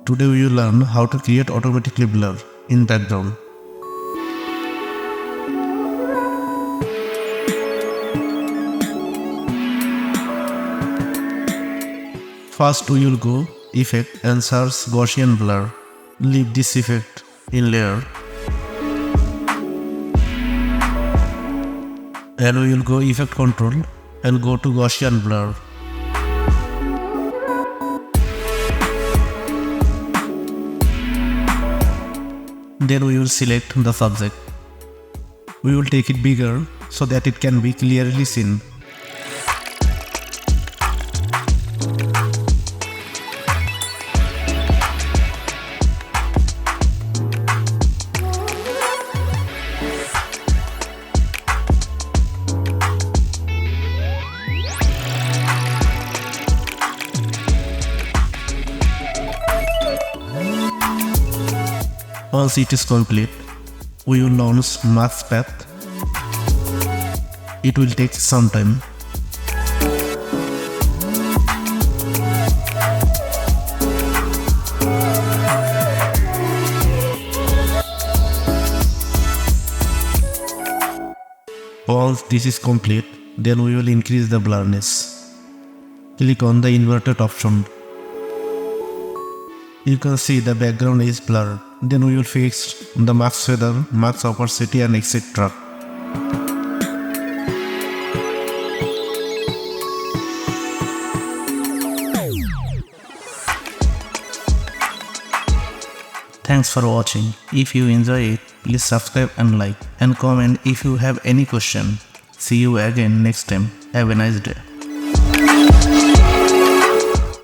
Today we will learn how to create automatically blur in background. First we will go Effect and search Gaussian blur. Leave this effect in layer. And we will go Effect Control and go to Gaussian blur. Then we will select the subject. We will take it bigger so that it can be clearly seen. Once it is complete, we will launch mask path. It will take some time. Once this is complete, then we will increase the blurriness. Click on the inverted option. You can see the background is blurred. Then we will fix the max feather, max opacity and etc. Thanks for watching. If you enjoy it, please subscribe and like and comment if you have any question. See you again next time. Have a nice day.